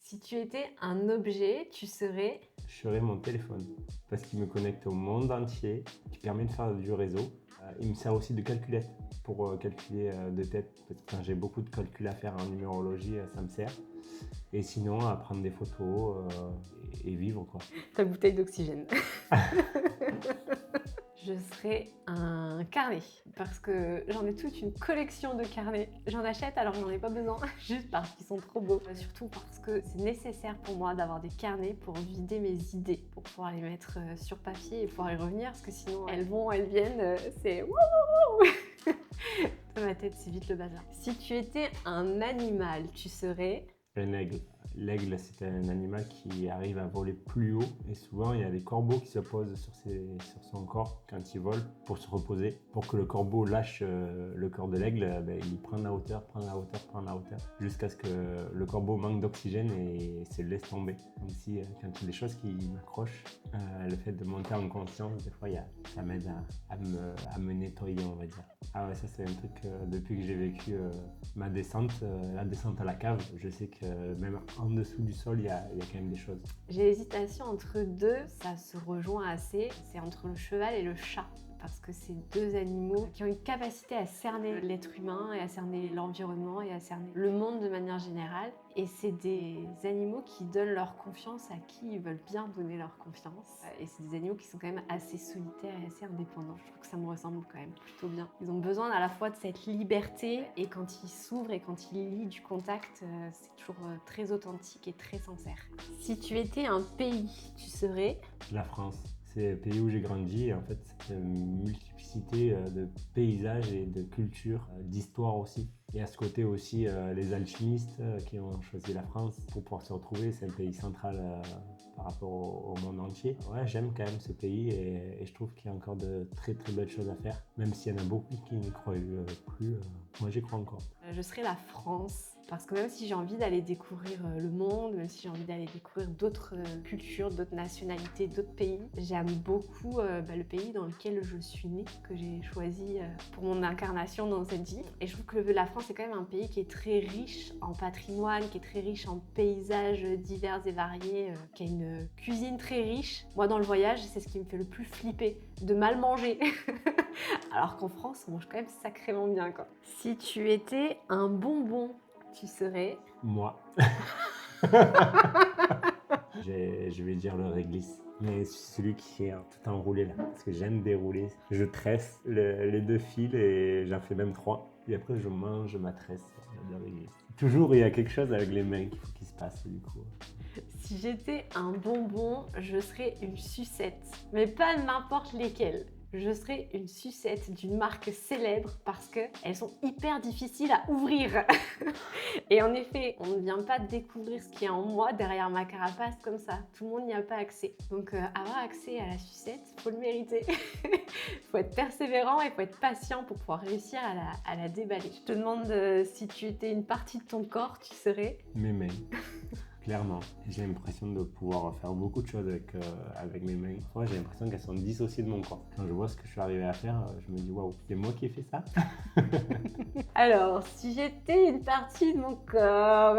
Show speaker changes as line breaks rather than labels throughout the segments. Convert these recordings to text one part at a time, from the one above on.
Si tu étais un objet, tu serais...
Je serais mon téléphone parce qu'il me connecte au monde entier, qui permet de faire du réseau. Il me sert aussi de calculette pour calculer de tête, parce que quand j'ai beaucoup de calculs à faire en numérologie, ça me sert. Et sinon, à prendre des photos et vivre quoi.
Ta bouteille d'oxygène. Je serais un carnet parce que j'en ai toute une collection de carnets. J'en achète alors que j'en ai pas besoin, juste parce qu'ils sont trop beaux. Surtout parce que c'est nécessaire pour moi d'avoir des carnets pour vider mes idées, pour pouvoir les mettre sur papier et pouvoir y revenir parce que sinon elles vont, elles viennent, c'est wouhou. Dans ma tête, c'est vite le bazar. Si tu étais un animal, tu serais...
Un aigle. L'aigle, c'est un animal qui arrive à voler plus haut et souvent il y a des corbeaux qui se posent sur son corps quand il vole pour se reposer. Pour que le corbeau lâche le corps de l'aigle, il prend la hauteur, jusqu'à ce que le corbeau manque d'oxygène et se laisse tomber. Donc si quand il y a des choses qui m'accrochent, le fait de monter en conscience, des fois ça m'aide à me nettoyer, on va dire. Ah ouais, ça c'est un truc, depuis que j'ai vécu ma descente, la descente à la cave, je sais que même en dessous du sol, il y a quand même des choses.
J'ai l'hésitation entre deux, ça se rejoint assez, c'est entre le cheval et le chat. Parce que c'est deux animaux qui ont une capacité à cerner l'être humain et à cerner l'environnement et à cerner le monde de manière générale. Et c'est des animaux qui donnent leur confiance à qui ils veulent bien donner leur confiance. Et c'est des animaux qui sont quand même assez solitaires et assez indépendants. Je trouve que ça me ressemble quand même plutôt bien. Ils ont besoin à la fois de cette liberté et quand ils s'ouvrent et quand ils lient du contact, c'est toujours très authentique et très sincère. Si tu étais un pays, tu serais...
La France. C'est le pays où j'ai grandi et en fait c'est une multiplicité de paysages et de cultures, d'histoire aussi. Et à ce côté aussi les alchimistes qui ont choisi la France pour pouvoir se retrouver. C'est un pays central par rapport au monde entier. Ouais, j'aime quand même ce pays et je trouve qu'il y a encore de très très belles choses à faire. Même s'il y en a beaucoup qui n'y croient plus, moi j'y crois encore.
Je serais la France. Parce que même si j'ai envie d'aller découvrir le monde, même si j'ai envie d'aller découvrir d'autres cultures, d'autres nationalités, d'autres pays, j'aime beaucoup le pays dans lequel je suis née, que j'ai choisi pour mon incarnation dans cette vie. Et je trouve que la France est quand même un pays qui est très riche en patrimoine, qui est très riche en paysages divers et variés, qui a une cuisine très riche. Moi, dans le voyage, c'est ce qui me fait le plus flipper, de mal manger. Alors qu'en France, on mange quand même sacrément bien, quoi. Si tu étais un bonbon, tu serais...
Moi. Je vais dire le réglisse. Mais celui qui est tout enroulé là, parce que j'aime dérouler. Je tresse les deux fils et j'en fais même 3. Et après je mange ma tresse de réglisse. Toujours il y a quelque chose avec les mains qu'il faut qu'il se passe du coup.
Si j'étais un bonbon, je serais une sucette. Mais pas n'importe lesquelles. Je serais une sucette d'une marque célèbre parce qu'elles sont hyper difficiles à ouvrir. Et en effet, on ne vient pas découvrir ce qu'il y a en moi derrière ma carapace comme ça. Tout le monde n'y a pas accès. Donc avoir accès à la sucette, il faut le mériter. Il faut être persévérant et il faut être patient pour pouvoir réussir à la déballer. Je te demande si tu étais une partie de ton corps, tu serais...
Mes mains. Clairement, j'ai l'impression de pouvoir faire beaucoup de choses avec mes mains. Moi, j'ai l'impression qu'elles sont dissociées de mon corps. Quand je vois ce que je suis arrivé à faire, je me dis waouh, c'est moi qui ai fait ça.
Alors, si j'étais une partie de mon corps,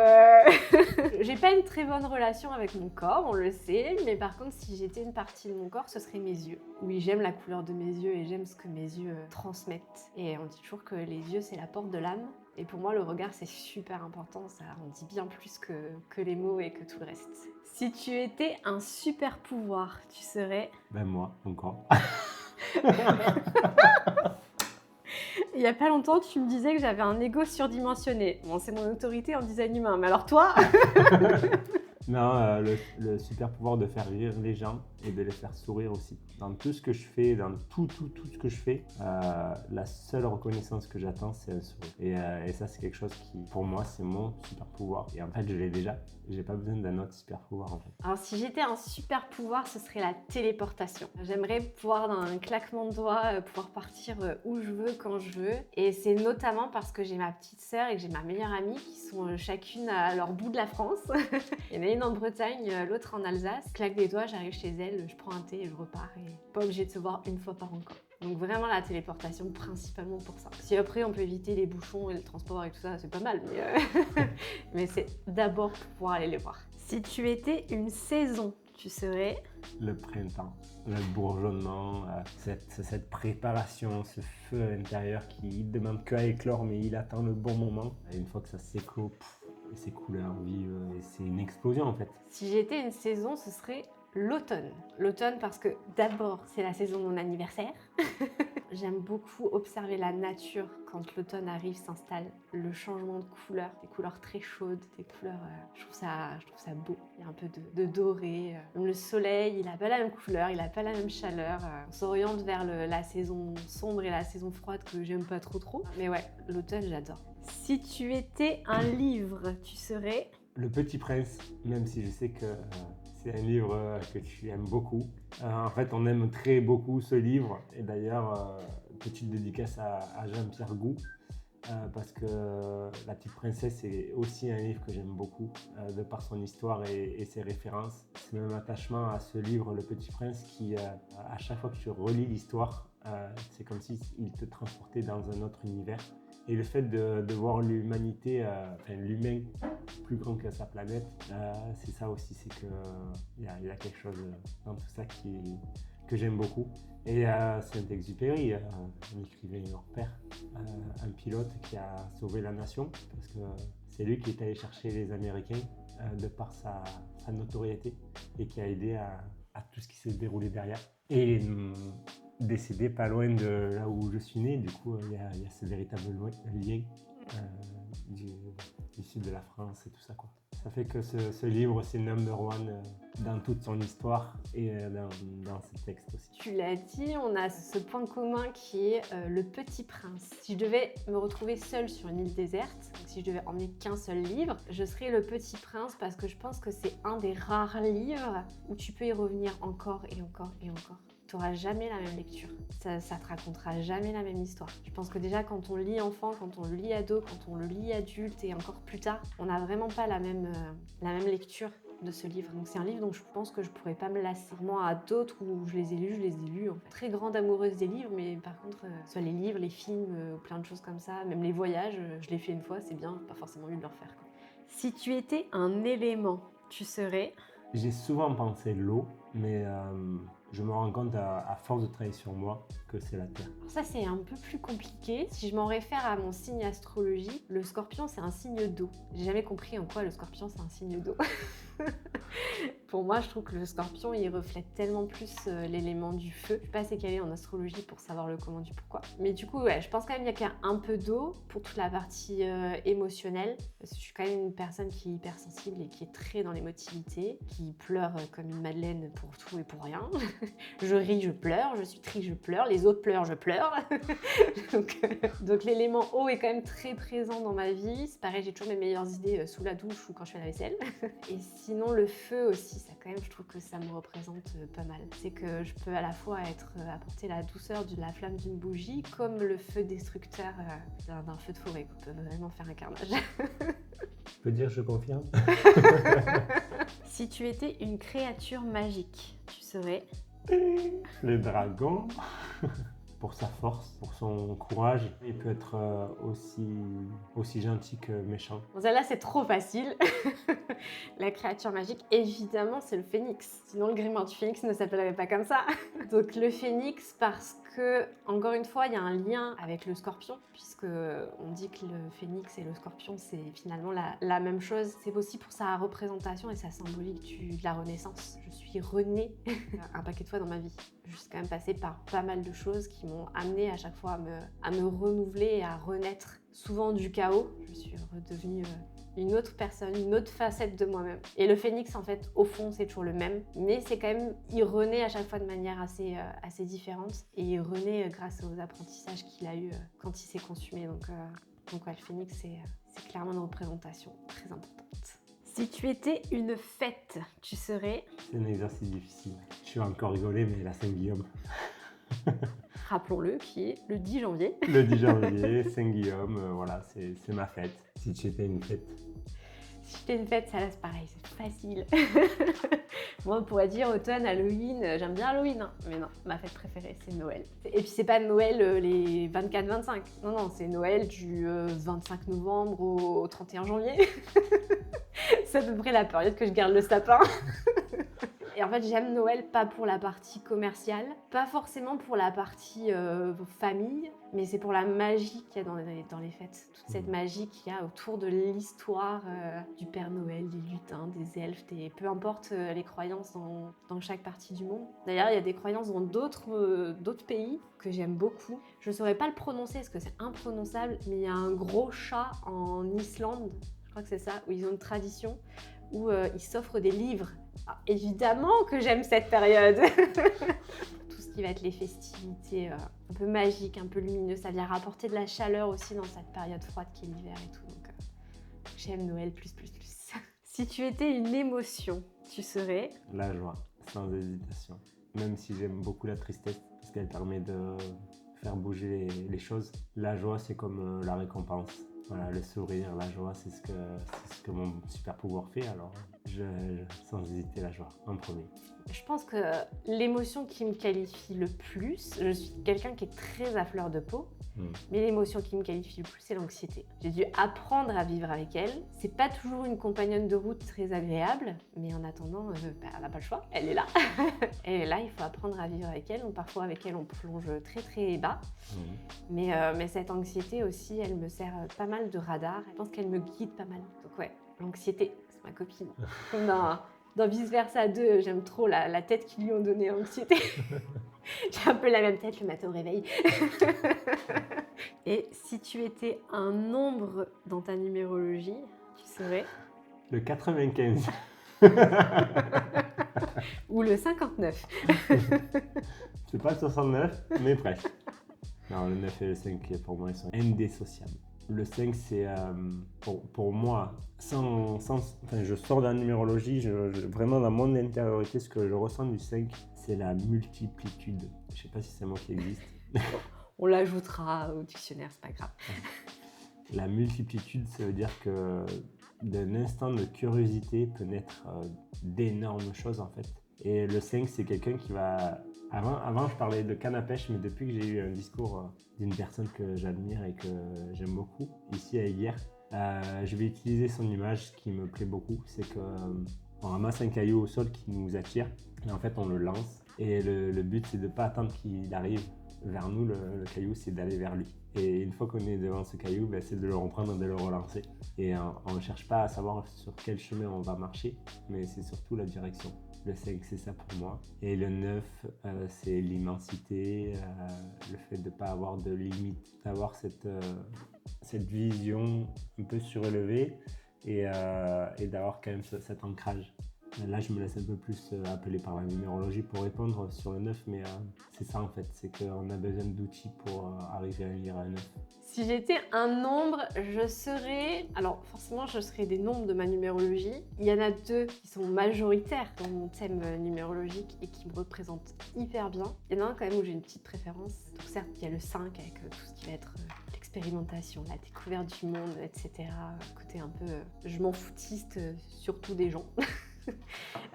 j'ai pas une très bonne relation avec mon corps, on le sait, mais par contre, si j'étais une partie de mon corps, ce serait mes yeux. Oui, j'aime la couleur de mes yeux et j'aime ce que mes yeux transmettent. Et on dit toujours que les yeux, c'est la porte de l'âme. Et pour moi, le regard, c'est super important. Ça en dit bien plus que les mots et que tout le reste. Si tu étais un super pouvoir, tu serais...
Ben moi, encore.
Il y a pas longtemps, tu me disais que j'avais un ego surdimensionné. Bon, c'est mon autorité en design humain, mais alors toi...
Non, le super pouvoir de faire rire les gens et de les faire sourire aussi. Dans tout ce que je fais, dans tout ce que je fais, la seule reconnaissance que j'attends, c'est un sourire. Et ça, c'est quelque chose qui, pour moi, c'est mon super pouvoir. Et en fait, je l'ai déjà. J'ai pas besoin d'un autre super pouvoir, en fait.
Alors, si j'étais un super pouvoir, ce serait la téléportation. J'aimerais pouvoir, d'un claquement de doigts, pouvoir partir où je veux, quand je veux. Et c'est notamment parce que j'ai ma petite sœur et que j'ai ma meilleure amie qui sont chacune à leur bout de la France. Il y en a une en Bretagne, l'autre en Alsace. Claque des doigts, j'arrive chez elle, je prends un thé et je repars. Et pas obligée de se voir une fois par an, quoi. Donc vraiment la téléportation, principalement pour ça. Si après on peut éviter les bouchons et le transport et tout ça, c'est pas mal. Mais c'est d'abord pour pouvoir aller les voir. Si tu étais une saison, tu serais...
Le printemps, le bourgeonnement, cette préparation, ce feu à l'intérieur qui ne demande qu'à éclore, mais il attend le bon moment. Et une fois que ça s'éclot, et ces couleurs vives, et c'est une explosion en fait.
Si j'étais une saison, ce serait l'automne. L'automne parce que d'abord, c'est la saison de mon anniversaire. J'aime beaucoup observer la nature quand l'automne arrive, s'installe. Le changement de couleurs, des couleurs très chaudes, des couleurs... je trouve ça beau. Il y a un peu de doré. Même le soleil, il n'a pas la même couleur, il n'a pas la même chaleur. On s'oriente vers la saison sombre et la saison froide que j'aime pas trop. Mais ouais, l'automne, j'adore. Si tu étais un livre, tu serais...
Le Petit Prince, même si je sais que c'est un livre que tu aimes beaucoup. En fait, on aime très beaucoup ce livre. Et d'ailleurs, petite dédicace à Jean-Pierre Gou, parce que La Petite Princesse est aussi un livre que j'aime beaucoup, de par son histoire et ses références. C'est même attachement à ce livre, Le Petit Prince, qui, à chaque fois que tu relis l'histoire, c'est comme s'il te transportait dans un autre univers. Et le fait de voir l'humanité, l'humain plus grand que sa planète, c'est ça aussi, c'est qu'il y a quelque chose dans tout ça que j'aime beaucoup. Et Saint-Exupéry, un écrivain hors pair, un pilote qui a sauvé la nation, parce que c'est lui qui est allé chercher les Américains de par sa notoriété et qui a aidé à tout ce qui s'est déroulé derrière. Et décédé pas loin de là où je suis né, du coup il y a ce véritable lien du sud de la France et tout ça quoi. Ça fait que ce livre c'est number one dans toute son histoire et dans ses textes aussi.
Tu l'as dit, on a ce point commun qui est Le Petit Prince. Si je devais me retrouver seule sur une île déserte, donc si je devais emmener qu'un seul livre, je serais Le Petit Prince parce que je pense que c'est un des rares livres où tu peux y revenir encore et encore et encore. Tu n'auras jamais la même lecture, ça te racontera jamais la même histoire. Je pense que déjà quand on lit enfant, quand on le lit ado, quand on le lit adulte et encore plus tard, on n'a vraiment pas la même lecture de ce livre. Donc c'est un livre dont je pense que je pourrais pas me lasser. Moi à d'autres où je les ai lus. En fait. Très grande amoureuse des livres, mais par contre, soit les livres, les films, plein de choses comme ça, même les voyages, je l'ai fait une fois, c'est bien, pas forcément envie de le refaire. Quoi. Si tu étais un élément, tu serais...
J'ai souvent pensé l'eau, mais je me rends compte à force de travailler sur moi que c'est la terre.
Alors ça c'est un peu plus compliqué. Si je m'en réfère à mon signe astrologie, le scorpion c'est un signe d'eau. J'ai jamais compris en quoi le scorpion c'est un signe d'eau. Pour moi, je trouve que le scorpion, il reflète tellement plus l'élément du feu. Je suis pas assez calée en astrologie pour savoir le comment du pourquoi. Mais du coup, ouais, je pense quand même qu'il y a un peu d'eau pour toute la partie émotionnelle. Parce que je suis quand même une personne qui est hypersensible et qui est très dans l'émotivité, qui pleure comme une madeleine pour tout et pour rien. Je ris, je pleure, je suis triste, je pleure, les autres pleurent, je pleure. donc l'élément eau est quand même très présent dans ma vie. C'est pareil, j'ai toujours mes meilleures idées sous la douche ou quand je fais la vaisselle. Et sinon, le feu aussi, ça quand même, je trouve que ça me représente pas mal. C'est que je peux à la fois apporter la douceur de la flamme d'une bougie, comme le feu destructeur d'un feu de forêt. On peut vraiment faire un carnage.
Je peux dire je confirme.
Si tu étais une créature magique, tu serais...
Le dragon. Pour sa force, pour son courage. Il peut être aussi gentil que méchant.
Bon, celle-là, c'est trop facile. La créature magique, évidemment, c'est le phénix. Sinon, le grimoire du phénix ne s'appellerait pas comme ça. Donc, le phénix, parce que, encore une fois, il y a un lien avec le scorpion, puisque on dit que le phénix et le scorpion, c'est finalement la même chose. C'est aussi pour sa représentation et sa symbolique de la renaissance. Je suis renée un paquet de fois dans ma vie. Je suis quand même passée par pas mal de choses qui m'ont amenée à chaque fois à me renouveler et à renaître. Souvent du chaos, je suis redevenue une autre personne, une autre facette de moi-même. Et le phénix, en fait, au fond, c'est toujours le même. Mais c'est quand même, il renaît à chaque fois de manière assez différente. Et il renaît grâce aux apprentissages qu'il a eu quand il s'est consumé. Donc ouais, le phénix, c'est clairement une représentation très importante. Si tu étais une fête, tu serais...
C'est un exercice difficile. Je suis encore rigolé, mais la Saint-Guillaume.
Rappelons-le, qui est le 10 janvier.
Le 10 janvier, Saint-Guillaume, voilà, c'est ma fête. Si tu étais une fête.
Si j'étais une fête, ça là c'est pareil, c'est facile. Moi, on pourrait dire automne, Halloween, j'aime bien Halloween, hein. Mais non, ma fête préférée, c'est Noël. Et puis, c'est pas Noël les 24-25. Non, c'est Noël du 25 novembre au 31 janvier. C'est à peu près la période que je garde le sapin. Et en fait, j'aime Noël pas pour la partie commerciale, pas forcément pour la partie famille, mais c'est pour la magie qu'il y a dans les fêtes. Toute cette magie qu'il y a autour de l'histoire du Père Noël, des lutins, des elfes, peu importe les croyances dans chaque partie du monde. D'ailleurs, il y a des croyances dans d'autres pays que j'aime beaucoup. Je ne saurais pas le prononcer parce que c'est imprononçable, mais il y a un gros chat en Islande, je crois que c'est ça, où ils ont une tradition où ils s'offrent des livres. Alors, évidemment que j'aime cette période. Tout ce qui va être les festivités un peu magiques, un peu lumineuses, ça vient rapporter de la chaleur aussi dans cette période froide qui est l'hiver et tout. Donc j'aime Noël plus. Si tu étais une émotion, tu serais
La joie, sans hésitation. Même si j'aime beaucoup la tristesse, parce qu'elle permet de faire bouger les choses. La joie, c'est comme la récompense. Voilà, le sourire, la joie, c'est ce que mon super pouvoir fait. Alors, sans hésiter, la joie, en premier.
Je pense que l'émotion qui me qualifie le plus, je suis quelqu'un qui est très à fleur de peau, mais l'émotion qui me qualifie le plus, c'est l'anxiété. J'ai dû apprendre à vivre avec elle. C'est pas toujours une compagnonne de route très agréable, mais en attendant, elle n'a pas le choix, elle est là. Elle est là, il faut apprendre à vivre avec elle. Donc parfois avec elle, on plonge très bas. Mais cette anxiété aussi, elle me sert pas mal de radar. Je pense qu'elle me guide pas mal. Donc ouais, l'anxiété, c'est ma copine. Comme dans Vice Versa 2, j'aime trop la tête qu'ils lui ont donnée l'anxiété. J'ai un peu la même tête le matin au réveil. Et si tu étais un nombre dans ta numérologie, tu serais
Le 95.
Ou le 59.
C'est pas le 69, mais presque. Non, le 9 et le 5, pour moi, ils sont indissociables. Le 5, c'est pour moi, je sors de la numérologie, vraiment dans mon intériorité, ce que je ressens du 5, c'est la multiplitude. Je sais pas si c'est un mot qui existe.
On l'ajoutera au dictionnaire, c'est pas grave.
La multiplitude, ça veut dire que d'un instant de curiosité peut naître d'énormes choses en fait. Et le 5, c'est quelqu'un qui va... Avant, je parlais de canne à pêche, mais depuis que j'ai eu un discours d'une personne que j'admire et que j'aime beaucoup, ici à hier, je vais utiliser son image qui me plaît beaucoup. C'est qu'on ramasse un caillou au sol qui nous attire et en fait on le lance. Et le but, c'est de ne pas attendre qu'il arrive vers nous, le caillou, c'est d'aller vers lui. Et une fois qu'on est devant ce caillou, c'est de le reprendre et de le relancer. Et on ne cherche pas à savoir sur quel chemin on va marcher, mais c'est surtout la direction. Le 5, c'est ça pour moi. Et le 9, c'est l'immensité, le fait de ne pas avoir de limite, d'avoir cette vision un peu surélevée et d'avoir quand même cet ancrage. Là, je me laisse un peu plus appeler par la numérologie pour répondre sur le 9, mais c'est ça en fait, c'est qu'on a besoin d'outils pour arriver à lire un 9.
Si j'étais un nombre, je serais... Alors forcément, je serais des nombres de ma numérologie. Il y en a 2 qui sont majoritaires dans mon thème numérologique et qui me représentent hyper bien. Il y en a un quand même où j'ai une petite préférence. Donc certes, il y a le 5 avec tout ce qui va être l'expérimentation, la découverte du monde, etc. Côté un peu je m'en foutiste, surtout des gens.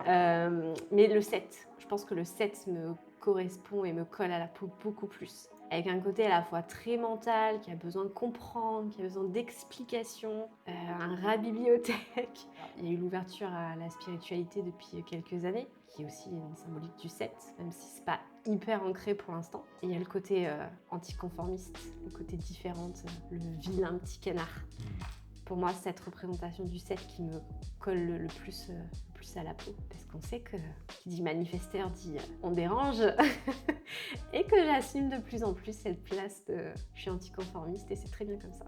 Mais le 7, je pense que le 7 me correspond et me colle à la peau beaucoup plus. Avec un côté à la fois très mental, qui a besoin de comprendre, qui a besoin d'explications, un rat bibliothèque. Il y a eu l'ouverture à la spiritualité depuis quelques années, qui est aussi une symbolique du 7, même si c'est pas hyper ancré pour l'instant. Et il y a le côté anticonformiste, le côté différente, le vilain petit canard. Pour moi, cette représentation du 7 qui me colle le plus à la peau. Parce qu'on sait que qui dit manifesteur dit on dérange. Et que j'assume de plus en plus cette place de je suis anticonformiste et c'est très bien comme ça.